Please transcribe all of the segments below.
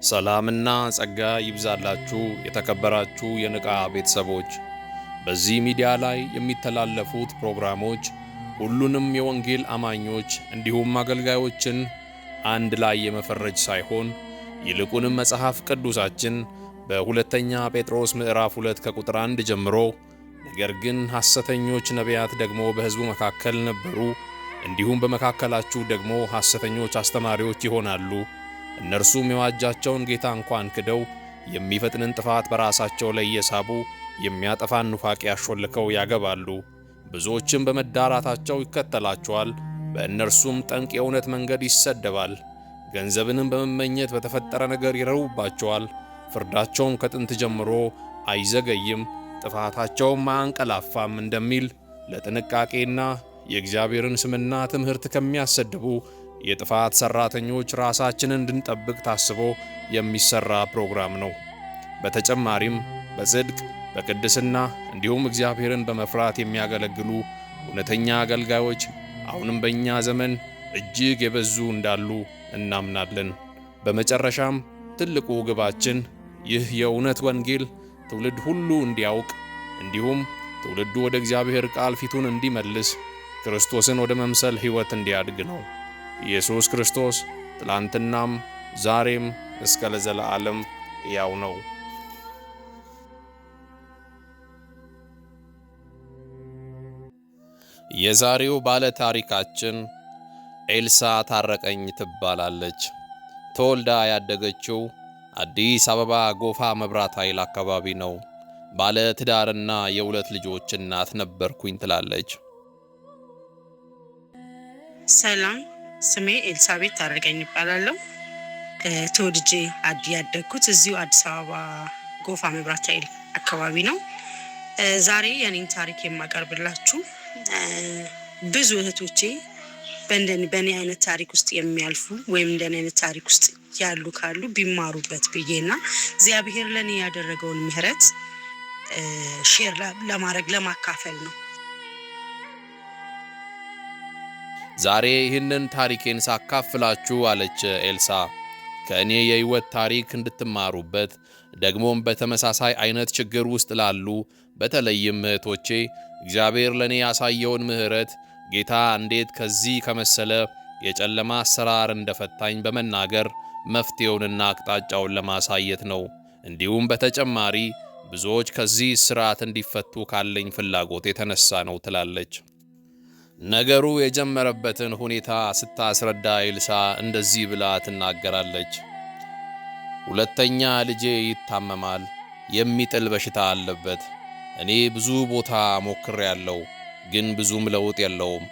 ሰላምና ጸጋ ይብዛላችሁ የተከበራችሁ የንቃ ቤተሰቦች። በዚህ ሚዲያ ላይ የሚተላለፉት ፕሮግራሞች ሁሉንም የወንጌል አማኞች እንዲሁም አገልጋዮችን አንድ ላይ የመፈረጅ ሳይሆን ይልቁንም መጽሐፍ ቅዱሳችን በሁለተኛ ጴጥሮስ ምዕራፍ 2 ከቁጥር 1 ጀምሮ ነገር ግን ሐሰተኞች ነቢያት ደግሞ በሕዝቡ መካከል ነበሩ፣ እንዲሁም በመካከላችሁ ደግሞ ሐሰተኞች አስተማሪዎች ይሆናሉ፣ እነርሱም የዋጃቸውን ጌታ እንኳን ክደው የሚፈጥንን ጥፋት በራሳቸው ላይ እየሳቡ የሚያጠፋን ኑፋቄ ያሾልከው ያገባሉ። ብዙዎችም በመዳራታቸው ይከተላቸዋል፣ በእነርሱም ጠንቅ የእውነት መንገድ ይሰደባል። ገንዘብንም በመመኘት በተፈጠረ ነገር ይረቡባቸዋል። ፍርዳቸውም ከጥንት ጀምሮ አይዘገይም፣ ጥፋታቸውም አያንቀላፋም እንደሚል ለጥንቃቄና የእግዚአብሔርን ስምና ትምህርት ከሚያሰድቡ የጥፋት ሠራተኞች ራሳችንን እንድንጠብቅ ታስቦ የሚሠራ ፕሮግራም ነው። በተጨማሪም በጽድቅ በቅድስና እንዲሁም እግዚአብሔርን በመፍራት የሚያገለግሉ እውነተኛ አገልጋዮች አሁንም በእኛ ዘመን እጅግ የበዙ እንዳሉ እናምናለን። በመጨረሻም ትልቁ ግባችን ይህ የእውነት ወንጌል ትውልድ ሁሉ እንዲያውቅ እንዲሁም ትውልዱ ወደ እግዚአብሔር ቃል ፊቱን እንዲመልስ ክርስቶስን ወደ መምሰል ሕይወት እንዲያድግ ነው። ኢየሱስ ክርስቶስ ትላንትናም ዛሬም እስከ ለዘላለም ያው ነው። የዛሬው ባለ ታሪካችን ኤልሳ ታረቀኝ ትባላለች። ተወልዳ ያደገችው አዲስ አበባ ጎፋ መብራት ኃይል አካባቢ ነው። ባለ ትዳርና የሁለት ልጆች እናት ነበርኩኝ ትላለች። ሰላም፣ ስሜ ኤልሳቤት ታረቀኝ ይባላለሁ። ተወልጄ ያደግኩት እዚሁ አዲስ አበባ ጎፋ መብራት ኃይል አካባቢ ነው። ዛሬ የኔን ታሪክ የማቀርብላችሁ ብዙ እህቶቼ በእኔ አይነት ታሪክ ውስጥ የሚያልፉ ወይም እንደኔ አይነት ታሪክ ውስጥ ያሉ ካሉ ቢማሩበት ብዬና እግዚአብሔር ለኔ ያደረገውን ምሕረት ሼር ለማድረግ ለማካፈል ነው። ዛሬ ይህንን ታሪኬን ሳካፍላችሁ አለች ኤልሳ ከእኔ የሕይወት ታሪክ እንድትማሩበት ደግሞም በተመሳሳይ አይነት ችግር ውስጥ ላሉ በተለይም እህቶቼ እግዚአብሔር ለኔ ያሳየውን ምሕረት ጌታ እንዴት ከዚህ ከመሰለ የጨለማ አሰራር እንደፈታኝ በመናገር መፍትሄውንና አቅጣጫውን ለማሳየት ነው። እንዲሁም በተጨማሪ ብዙዎች ከዚህ ስርዓት እንዲፈቱ ካለኝ ፍላጎት የተነሳ ነው ትላለች። ነገሩ የጀመረበትን ሁኔታ ስታስረዳ ኤልሳ እንደዚህ ብላ ትናገራለች። ሁለተኛ ልጄ ይታመማል፣ የሚጥል በሽታ አለበት። እኔ ብዙ ቦታ ሞክሬያለሁ፣ ግን ብዙም ለውጥ የለውም።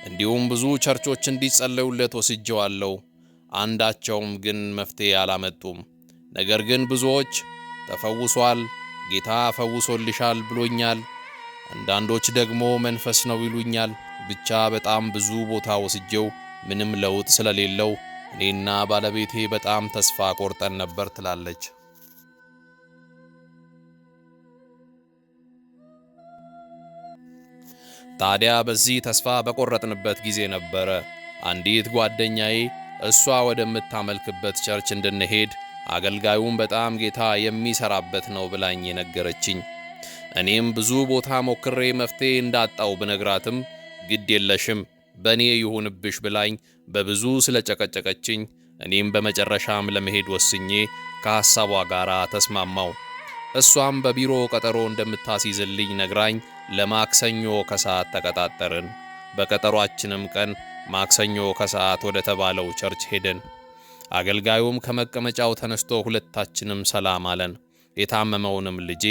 እንዲሁም ብዙ ቸርቾች እንዲጸለዩለት ወስጄዋለሁ፣ አንዳቸውም ግን መፍትሄ አላመጡም። ነገር ግን ብዙዎች ተፈውሷል፣ ጌታ ፈውሶልሻል ብሎኛል፣ አንዳንዶች ደግሞ መንፈስ ነው ይሉኛል። ብቻ በጣም ብዙ ቦታ ወስጄው ምንም ለውጥ ስለሌለው እኔና ባለቤቴ በጣም ተስፋ ቆርጠን ነበር ትላለች። ታዲያ በዚህ ተስፋ በቆረጥንበት ጊዜ ነበረ አንዲት ጓደኛዬ እሷ ወደምታመልክበት ቸርች እንድንሄድ አገልጋዩም በጣም ጌታ የሚሰራበት ነው ብላኝ የነገረችኝ። እኔም ብዙ ቦታ ሞክሬ መፍትሄ እንዳጣው ብነግራትም ግድ የለሽም በእኔ ይሁንብሽ ብላኝ በብዙ ስለጨቀጨቀችኝ እኔም በመጨረሻም ለመሄድ ወስኜ ከሐሳቧ ጋር ተስማማው። እሷም በቢሮ ቀጠሮ እንደምታስይዝልኝ ነግራኝ ለማክሰኞ ከሰዓት ተቀጣጠርን። በቀጠሯችንም ቀን ማክሰኞ ከሰዓት ወደ ተባለው ቸርች ሄደን አገልጋዩም ከመቀመጫው ተነስቶ ሁለታችንም ሰላም አለን። የታመመውንም ልጄ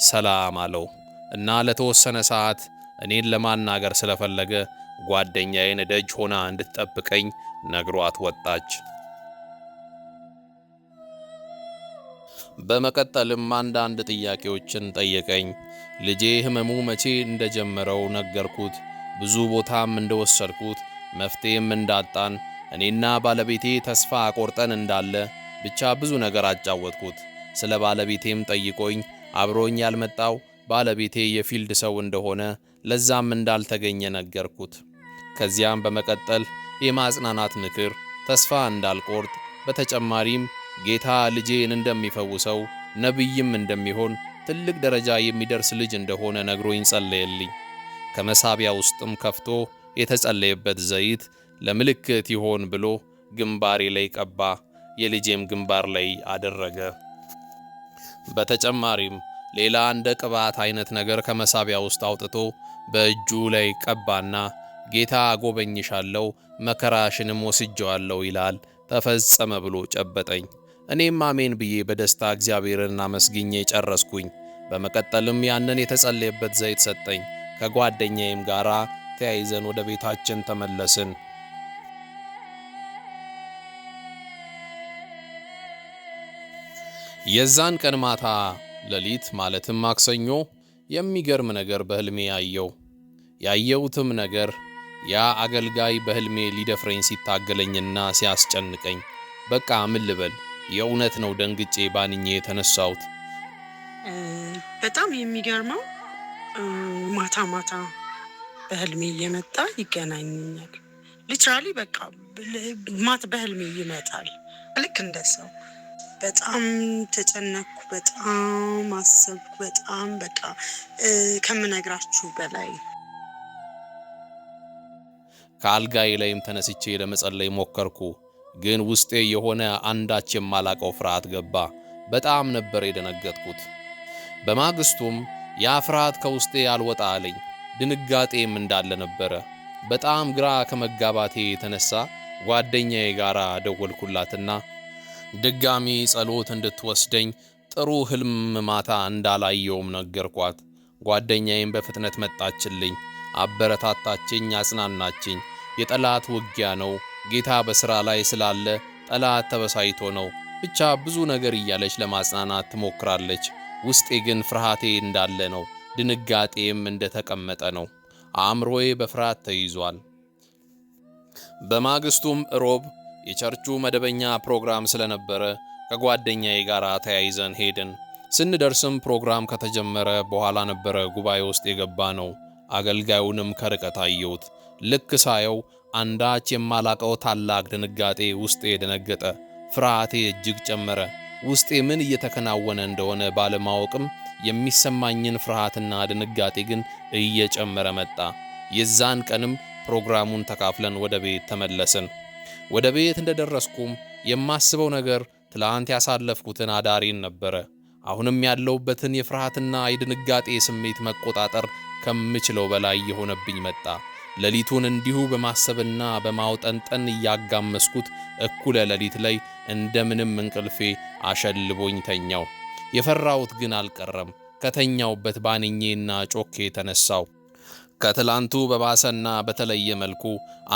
ሰላም አለው እና ለተወሰነ ሰዓት እኔን ለማናገር ስለፈለገ ጓደኛዬን ደጅ ሆና እንድትጠብቀኝ ነግሯት ወጣች። በመቀጠልም አንዳንድ ጥያቄዎችን ጠየቀኝ። ልጄ ህመሙ መቼ እንደጀመረው ነገርኩት። ብዙ ቦታም እንደወሰድኩት መፍትሄም እንዳጣን እኔና ባለቤቴ ተስፋ ቆርጠን እንዳለ ብቻ ብዙ ነገር አጫወትኩት። ስለ ባለቤቴም ጠይቆኝ አብሮኝ ያልመጣው ባለቤቴ የፊልድ ሰው እንደሆነ ለዛም እንዳልተገኘ ነገርኩት። ከዚያም በመቀጠል የማጽናናት ምክር፣ ተስፋ እንዳልቆርጥ በተጨማሪም ጌታ ልጄን እንደሚፈውሰው ነቢይም እንደሚሆን ትልቅ ደረጃ የሚደርስ ልጅ እንደሆነ ነግሮኝ ጸለየልኝ። ከመሳቢያ ውስጥም ከፍቶ የተጸለየበት ዘይት ለምልክት ይሆን ብሎ ግንባሬ ላይ ቀባ። የልጄም ግንባር ላይ አደረገ። በተጨማሪም ሌላ እንደ ቅባት አይነት ነገር ከመሳቢያ ውስጥ አውጥቶ በእጁ ላይ ቀባና ጌታ ጎበኝሻለሁ፣ መከራሽንም ወስጄዋለሁ ይላል፣ ተፈጸመ ብሎ ጨበጠኝ። እኔም አሜን ብዬ በደስታ እግዚአብሔርን አመስግኜ ጨረስኩኝ። በመቀጠልም ያንን የተጸለየበት ዘይት ሰጠኝ። ከጓደኛዬም ጋር ተያይዘን ወደ ቤታችን ተመለስን። የዛን ቀን ማታ ሌሊት ማለትም ማክሰኞ የሚገርም ነገር በህልሜ ያየው። ያየውትም ነገር ያ አገልጋይ በህልሜ ሊደፍረኝ ሲታገለኝና ሲያስጨንቀኝ፣ በቃ ምን ልበል፣ የእውነት ነው ደንግጬ ባንኜ የተነሳሁት። በጣም የሚገርመው ማታ ማታ በህልሜ እየመጣ ይገናኘኛል። ሊትራሊ በቃ ማታ በህልሜ ይመጣል ልክ እንደሰው። በጣም ተጨነቅኩ፣ በጣም አሰብኩ፣ በጣም በቃ ከምነግራችሁ በላይ። ከአልጋዬ ላይም ተነስቼ ለመጸለይ ሞከርኩ፣ ግን ውስጤ የሆነ አንዳች የማላቀው ፍርሃት ገባ። በጣም ነበር የደነገጥኩት። በማግስቱም ያ ፍርሃት ከውስጤ አልወጣ አለኝ። ድንጋጤም እንዳለ ነበረ። በጣም ግራ ከመጋባቴ የተነሳ ጓደኛዬ ጋር ደወልኩላትና ድጋሚ ጸሎት እንድትወስደኝ ጥሩ ህልም ማታ እንዳላየውም ነገርኳት። ጓደኛዬም በፍጥነት መጣችልኝ፣ አበረታታችኝ፣ አጽናናችኝ። የጠላት ውጊያ ነው፣ ጌታ በሥራ ላይ ስላለ ጠላት ተበሳይቶ ነው፣ ብቻ ብዙ ነገር እያለች ለማጽናናት ትሞክራለች። ውስጤ ግን ፍርሃቴ እንዳለ ነው፣ ድንጋጤም እንደተቀመጠ ነው። አእምሮዬ በፍርሃት ተይዟል። በማግስቱም ሮብ የቸርቹ መደበኛ ፕሮግራም ስለነበረ ከጓደኛዬ ጋር ተያይዘን ሄድን። ስንደርስም ፕሮግራም ከተጀመረ በኋላ ነበረ ጉባኤ ውስጥ የገባ ነው። አገልጋዩንም ከርቀት አየሁት። ልክ ሳየው አንዳች የማላቀው ታላቅ ድንጋጤ ውስጤ ደነገጠ። ፍርሃቴ እጅግ ጨመረ። ውስጤ ምን እየተከናወነ እንደሆነ ባለማወቅም የሚሰማኝን ፍርሃትና ድንጋጤ ግን እየጨመረ መጣ። የዛን ቀንም ፕሮግራሙን ተካፍለን ወደ ቤት ተመለስን። ወደ ቤት እንደደረስኩም የማስበው ነገር ትላንት ያሳለፍኩትን አዳሬን ነበረ። አሁንም ያለውበትን የፍርሃትና የድንጋጤ ስሜት መቆጣጠር ከምችለው በላይ የሆነብኝ መጣ። ሌሊቱን እንዲሁ በማሰብና በማውጠንጠን እያጋመስኩት እኩለ ሌሊት ላይ እንደምንም እንቅልፌ አሸልቦኝ ተኛው። የፈራሁት ግን አልቀረም። ከተኛውበት ባንኜና ጮኬ ተነሳው። ከትላንቱ በባሰና በተለየ መልኩ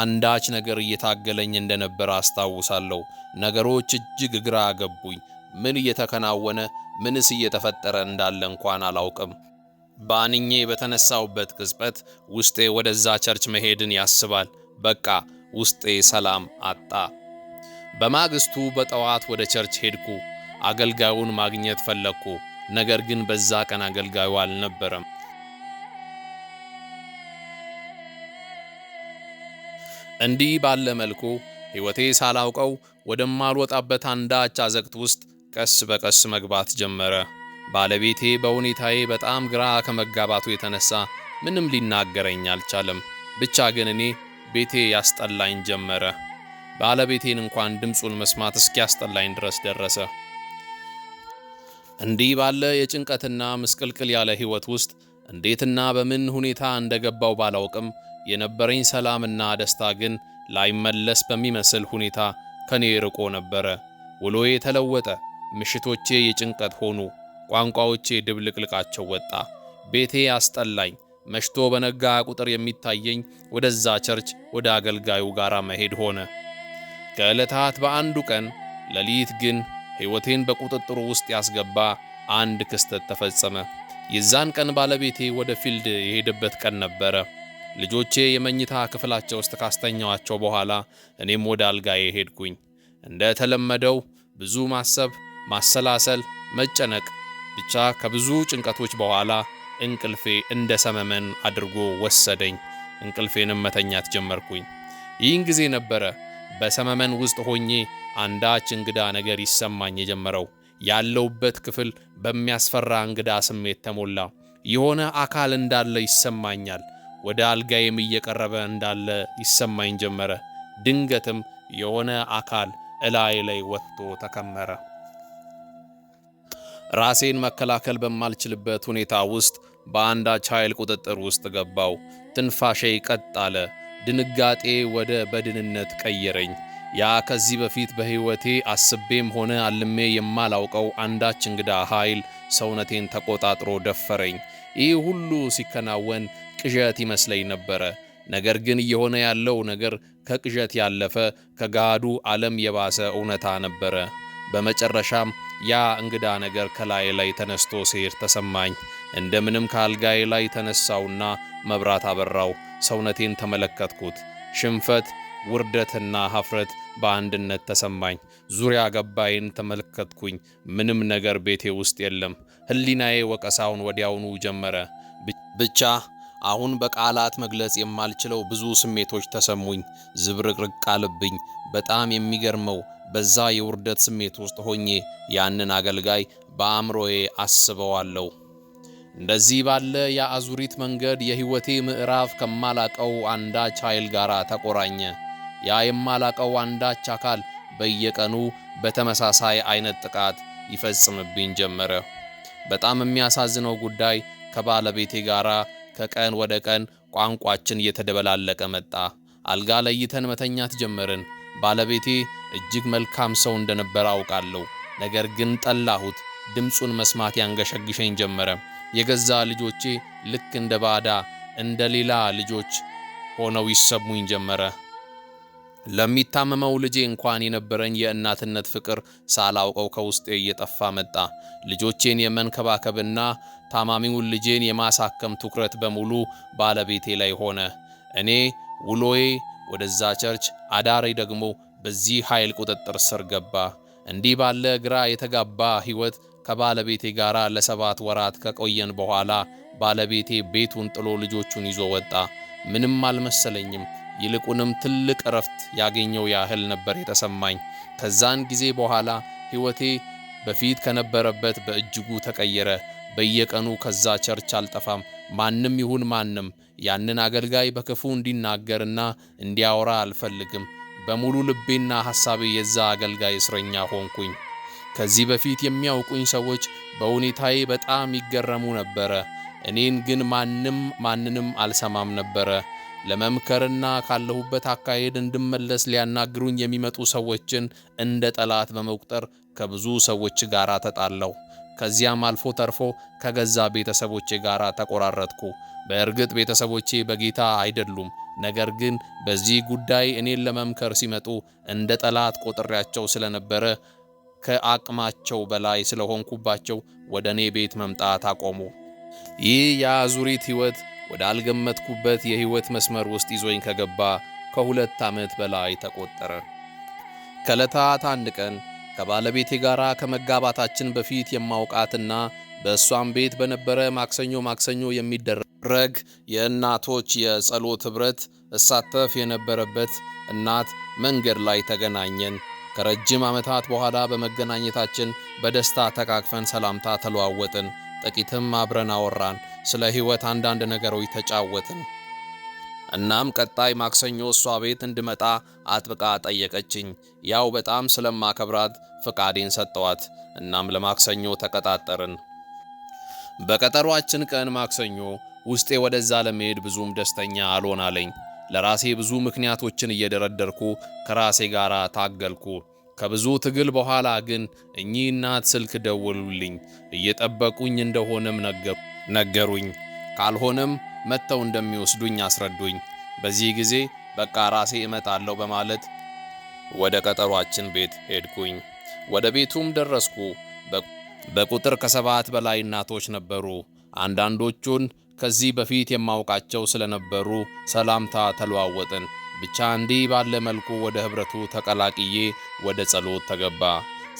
አንዳች ነገር እየታገለኝ እንደነበር አስታውሳለሁ። ነገሮች እጅግ ግራ ገቡኝ። ምን እየተከናወነ ምንስ እየተፈጠረ እንዳለ እንኳን አላውቅም። ባንኜ በተነሳውበት ቅጽበት ውስጤ ወደዛ ቸርች መሄድን ያስባል። በቃ ውስጤ ሰላም አጣ። በማግስቱ በጠዋት ወደ ቸርች ሄድኩ። አገልጋዩን ማግኘት ፈለግኩ። ነገር ግን በዛ ቀን አገልጋዩ አልነበረም። እንዲህ ባለ መልኩ ሕይወቴ ሳላውቀው ወደማልወጣበት አንዳች አዘቅት ውስጥ ቀስ በቀስ መግባት ጀመረ። ባለቤቴ በሁኔታዬ በጣም ግራ ከመጋባቱ የተነሳ ምንም ሊናገረኝ አልቻለም። ብቻ ግን እኔ ቤቴ ያስጠላኝ ጀመረ። ባለቤቴን እንኳን ድምፁን መስማት እስኪያስጠላኝ ድረስ ደረሰ። እንዲህ ባለ የጭንቀትና ምስቅልቅል ያለ ሕይወት ውስጥ እንዴትና በምን ሁኔታ እንደገባው ባላውቅም የነበረኝ ሰላምና ደስታ ግን ላይመለስ በሚመስል ሁኔታ ከኔ ርቆ ነበረ። ውሎዬ ተለወጠ። ምሽቶቼ የጭንቀት ሆኑ። ቋንቋዎቼ ድብልቅልቃቸው ወጣ። ቤቴ አስጠላኝ። መሽቶ በነጋ ቁጥር የሚታየኝ ወደዛ ቸርች ወደ አገልጋዩ ጋር መሄድ ሆነ። ከዕለታት በአንዱ ቀን ሌሊት ግን ሕይወቴን በቁጥጥሩ ውስጥ ያስገባ አንድ ክስተት ተፈጸመ። የዛን ቀን ባለቤቴ ወደ ፊልድ የሄደበት ቀን ነበረ። ልጆቼ የመኝታ ክፍላቸው ውስጥ ካስተኛዋቸው በኋላ እኔም ወደ አልጋዬ ሄድኩኝ። እንደ ተለመደው ብዙ ማሰብ፣ ማሰላሰል፣ መጨነቅ፣ ብቻ ከብዙ ጭንቀቶች በኋላ እንቅልፌ እንደ ሰመመን አድርጎ ወሰደኝ። እንቅልፌንም መተኛት ጀመርኩኝ። ይህን ጊዜ ነበረ በሰመመን ውስጥ ሆኜ አንዳች እንግዳ ነገር ይሰማኝ የጀመረው። ያለውበት ክፍል በሚያስፈራ እንግዳ ስሜት ተሞላ። የሆነ አካል እንዳለ ይሰማኛል። ወደ አልጋዬም እየቀረበ እንዳለ ይሰማኝ ጀመረ። ድንገትም የሆነ አካል እላይ ላይ ወጥቶ ተከመረ። ራሴን መከላከል በማልችልበት ሁኔታ ውስጥ በአንዳች ኃይል ቁጥጥር ውስጥ ገባው። ትንፋሼ ቀጥ አለ። ድንጋጤ ወደ በድንነት ቀየረኝ። ያ ከዚህ በፊት በሕይወቴ አስቤም ሆነ አልሜ የማላውቀው አንዳች እንግዳ ኃይል ሰውነቴን ተቆጣጥሮ ደፈረኝ። ይህ ሁሉ ሲከናወን ቅዠት ይመስለኝ ነበረ። ነገር ግን እየሆነ ያለው ነገር ከቅዠት ያለፈ ከጋዱ ዓለም የባሰ እውነታ ነበረ። በመጨረሻም ያ እንግዳ ነገር ከላይ ላይ ተነስቶ ሲሄድ ተሰማኝ። እንደምንም ከአልጋዬ ላይ ተነሳውና መብራት አበራው። ሰውነቴን ተመለከትኩት። ሽንፈት፣ ውርደትና ኀፍረት በአንድነት ተሰማኝ። ዙሪያ ገባይን ተመለከትኩኝ። ምንም ነገር ቤቴ ውስጥ የለም። ሕሊናዬ ወቀሳውን ወዲያውኑ ጀመረ። ብቻ አሁን በቃላት መግለጽ የማልችለው ብዙ ስሜቶች ተሰሙኝ። ዝብርቅርቅ አለብኝ። በጣም የሚገርመው በዛ የውርደት ስሜት ውስጥ ሆኜ ያንን አገልጋይ በአእምሮዬ አስበዋለሁ። እንደዚህ ባለ የአዙሪት መንገድ የሕይወቴ ምዕራፍ ከማላቀው አንዳች ኃይል ጋር ተቆራኘ። ያ የማላቀው አንዳች አካል በየቀኑ በተመሳሳይ አይነት ጥቃት ይፈጽምብኝ ጀመረ። በጣም የሚያሳዝነው ጉዳይ ከባለቤቴ ጋር ከቀን ወደ ቀን ቋንቋችን እየተደበላለቀ መጣ። አልጋ ለይተን መተኛት ጀመርን። ባለቤቴ እጅግ መልካም ሰው እንደነበረ አውቃለሁ። ነገር ግን ጠላሁት። ድምፁን መስማት ያንገሸግሸኝ ጀመረ። የገዛ ልጆቼ ልክ እንደ ባዳ እንደ ሌላ ልጆች ሆነው ይሰሙኝ ጀመረ። ለሚታመመው ልጄ እንኳን የነበረኝ የእናትነት ፍቅር ሳላውቀው ከውስጤ እየጠፋ መጣ። ልጆቼን የመንከባከብና ታማሚውን ልጄን የማሳከም ትኩረት በሙሉ ባለቤቴ ላይ ሆነ። እኔ ውሎዬ ወደዛ ቸርች፣ አዳሬ ደግሞ በዚህ ኃይል ቁጥጥር ስር ገባ። እንዲህ ባለ ግራ የተጋባ ሕይወት ከባለቤቴ ጋር ለ7 ወራት ከቆየን በኋላ ባለቤቴ ቤቱን ጥሎ ልጆቹን ይዞ ወጣ። ምንም አልመሰለኝም። ይልቁንም ትልቅ እረፍት ያገኘው ያህል ነበር የተሰማኝ። ከዛን ጊዜ በኋላ ሕይወቴ በፊት ከነበረበት በእጅጉ ተቀየረ። በየቀኑ ከዛ ቸርች አልጠፋም። ማንም ይሁን ማንም ያንን አገልጋይ በክፉ እንዲናገርና እንዲያወራ አልፈልግም። በሙሉ ልቤና ሐሳቤ የዛ አገልጋይ እስረኛ ሆንኩኝ። ከዚህ በፊት የሚያውቁኝ ሰዎች በሁኔታዬ በጣም ይገረሙ ነበረ። እኔን ግን ማንንም አልሰማም ነበረ። ለመምከርና ካለሁበት አካሄድ እንድመለስ ሊያናግሩኝ የሚመጡ ሰዎችን እንደ ጠላት በመቁጠር ከብዙ ሰዎች ጋር ተጣላሁ። ከዚያም አልፎ ተርፎ ከገዛ ቤተሰቦቼ ጋር ተቆራረጥኩ። በእርግጥ ቤተሰቦቼ በጌታ አይደሉም። ነገር ግን በዚህ ጉዳይ እኔን ለመምከር ሲመጡ እንደ ጠላት ቆጥሬያቸው ስለነበረ ከአቅማቸው በላይ ስለሆንኩባቸው ወደ እኔ ቤት መምጣት አቆሙ። ይህ የአዙሪት ሕይወት ወደ አልገመትኩበት የሕይወት መስመር ውስጥ ይዞኝ ከገባ ከ2 ዓመት በላይ ተቆጠረ። ከዕለታት አንድ ቀን ከባለቤቴ ጋር ከመጋባታችን በፊት የማውቃትና በእሷም ቤት በነበረ ማክሰኞ የሚደረግ የእናቶች የጸሎት ኅብረት እሳተፍ የነበረበት እናት መንገድ ላይ ተገናኘን። ከረጅም ዓመታት በኋላ በመገናኘታችን በደስታ ተቃቅፈን ሰላምታ ተለዋወጥን። ጥቂትም አብረን አወራን። ስለ ሕይወት አንዳንድ ነገሮች ተጫወትን። እናም ቀጣይ ማክሰኞ እሷ ቤት እንድመጣ አጥብቃ ጠየቀችኝ። ያው በጣም ስለማከብራት ፍቃዴን ሰጠዋት። እናም ለማክሰኞ ተቀጣጠርን። በቀጠሯችን ቀን ማክሰኞ ውስጤ ወደዛ ለመሄድ ብዙም ደስተኛ አልሆን አለኝ። ለራሴ ብዙ ምክንያቶችን እየደረደርኩ ከራሴ ጋር ታገልኩ። ከብዙ ትግል በኋላ ግን እኚህ እናት ስልክ ደወሉልኝ። እየጠበቁኝ እንደሆነም ነገሩኝ። ካልሆነም መጥተው እንደሚወስዱኝ አስረዱኝ። በዚህ ጊዜ በቃ ራሴ እመጣለሁ በማለት ወደ ቀጠሯችን ቤት ሄድኩኝ። ወደ ቤቱም ደረስኩ። በቁጥር ከ7 በላይ እናቶች ነበሩ። አንዳንዶቹን ከዚህ በፊት የማውቃቸው ስለነበሩ ሰላምታ ተለዋወጥን። ብቻ እንዲህ ባለ መልኩ ወደ ኅብረቱ ተቀላቅዬ ወደ ጸሎት ተገባ።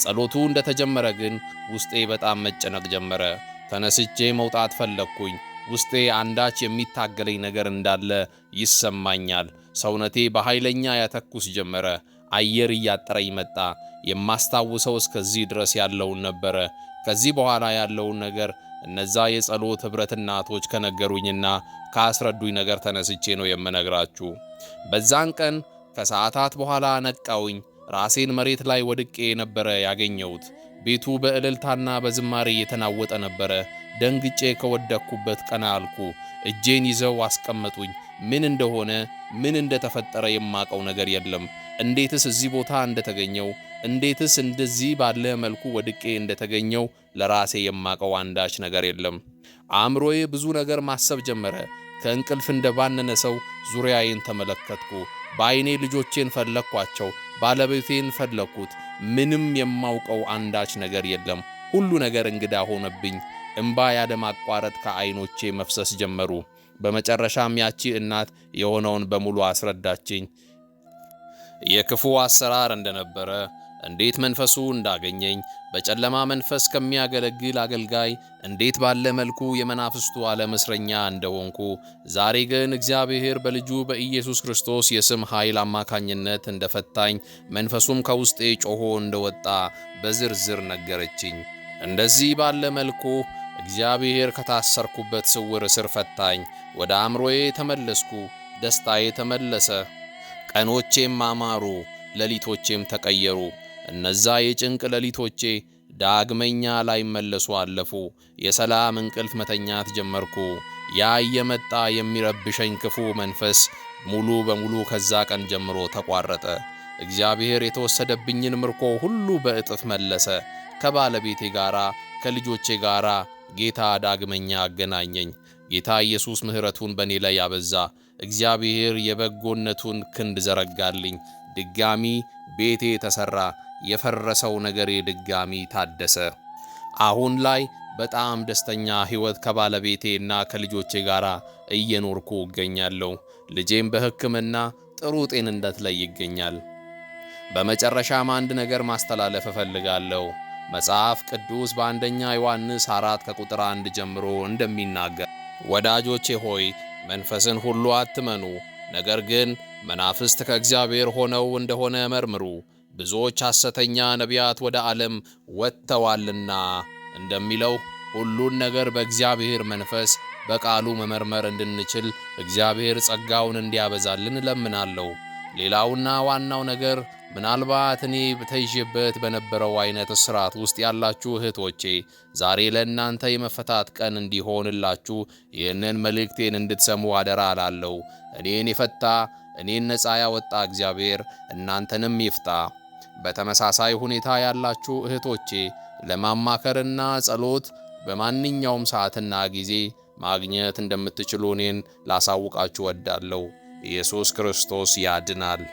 ጸሎቱ እንደተጀመረ ግን ውስጤ በጣም መጨነቅ ጀመረ። ተነስቼ መውጣት ፈለግኩኝ። ውስጤ አንዳች የሚታገለኝ ነገር እንዳለ ይሰማኛል። ሰውነቴ በኃይለኛ ያተኩስ ጀመረ። አየር እያጠረኝ መጣ። የማስታውሰው እስከዚህ ድረስ ያለውን ነበረ። ከዚህ በኋላ ያለውን ነገር እነዛ የጸሎት ኅብረት እናቶች ከነገሩኝና ካስረዱኝ ነገር ተነስቼ ነው የምነግራችሁ። በዛን ቀን ከሰዓታት በኋላ ነቃውኝ። ራሴን መሬት ላይ ወድቄ ነበረ ያገኘሁት። ቤቱ በእልልታና በዝማሬ የተናወጠ ነበረ። ደንግጬ ከወደቅኩበት ቀና አልኩ። እጄን ይዘው አስቀመጡኝ። ምን እንደሆነ ምን እንደተፈጠረ የማቀው ነገር የለም። እንዴትስ እዚህ ቦታ እንደተገኘው፣ እንዴትስ እንደዚህ ባለ መልኩ ወድቄ እንደተገኘው ለራሴ የማቀው አንዳች ነገር የለም። አእምሮዬ ብዙ ነገር ማሰብ ጀመረ። ከእንቅልፍ እንደባነነ ሰው ዙሪያዬን ተመለከትኩ። በዓይኔ ልጆቼን ፈለግኳቸው፣ ባለቤቴን ፈለግኩት። ምንም የማውቀው አንዳች ነገር የለም። ሁሉ ነገር እንግዳ ሆነብኝ። እምባ ያለማቋረጥ ከዓይኖቼ መፍሰስ ጀመሩ። በመጨረሻም ያቺ እናት የሆነውን በሙሉ አስረዳችኝ። የክፉ አሰራር እንደነበረ፣ እንዴት መንፈሱ እንዳገኘኝ፣ በጨለማ መንፈስ ከሚያገለግል አገልጋይ እንዴት ባለ መልኩ የመናፍስቱ ዓለም እስረኛ እንደሆንኩ፣ ዛሬ ግን እግዚአብሔር በልጁ በኢየሱስ ክርስቶስ የስም ኃይል አማካኝነት እንደፈታኝ፣ መንፈሱም ከውስጤ ጮኾ እንደወጣ በዝርዝር ነገረችኝ። እንደዚህ ባለ መልኩ እግዚአብሔር ከታሰርኩበት ስውር እስር ፈታኝ። ወደ አእምሮዬ ተመለስኩ። ደስታዬ ተመለሰ። ቀኖቼም አማሩ፣ ሌሊቶቼም ተቀየሩ። እነዛ የጭንቅ ሌሊቶቼ ዳግመኛ ላይመለሱ አለፉ። የሰላም እንቅልፍ መተኛት ጀመርኩ። ያ እየመጣ የሚረብሸኝ ክፉ መንፈስ ሙሉ በሙሉ ከዛ ቀን ጀምሮ ተቋረጠ። እግዚአብሔር የተወሰደብኝን ምርኮ ሁሉ በእጥፍ መለሰ። ከባለቤቴ ጋራ ከልጆቼ ጋራ ጌታ ዳግመኛ አገናኘኝ። ጌታ ኢየሱስ ምሕረቱን በእኔ ላይ ያበዛ። እግዚአብሔር የበጎነቱን ክንድ ዘረጋልኝ። ድጋሚ ቤቴ ተሠራ። የፈረሰው ነገሬ ድጋሚ ታደሰ። አሁን ላይ በጣም ደስተኛ ሕይወት ከባለቤቴና ከልጆቼ ጋር እየኖርኩ እገኛለሁ። ልጄም በሕክምና ጥሩ ጤንነት ላይ ይገኛል። በመጨረሻም አንድ ነገር ማስተላለፍ እፈልጋለሁ። መጽሐፍ ቅዱስ በአንደኛ ዮሐንስ 4 ከቁጥር 1 ጀምሮ እንደሚናገር ወዳጆቼ ሆይ መንፈስን ሁሉ አትመኑ፣ ነገር ግን መናፍስት ከእግዚአብሔር ሆነው እንደሆነ መርምሩ፣ ብዙዎች ሐሰተኛ ነቢያት ወደ ዓለም ወጥተዋልና እንደሚለው ሁሉን ነገር በእግዚአብሔር መንፈስ በቃሉ መመርመር እንድንችል እግዚአብሔር ጸጋውን እንዲያበዛልን እለምናለሁ። ሌላውና ዋናው ነገር ምናልባት እኔ ተይዤበት በነበረው አይነት እስራት ውስጥ ያላችሁ እህቶቼ ዛሬ ለእናንተ የመፈታት ቀን እንዲሆንላችሁ ይህንን መልእክቴን እንድትሰሙ አደራ እላለሁ። እኔን የፈታ እኔን ነፃ ያወጣ እግዚአብሔር እናንተንም ይፍታ። በተመሳሳይ ሁኔታ ያላችሁ እህቶቼ ለማማከርና ጸሎት በማንኛውም ሰዓትና ጊዜ ማግኘት እንደምትችሉ እኔን ላሳውቃችሁ ወዳለሁ። ኢየሱስ ክርስቶስ ያድናል።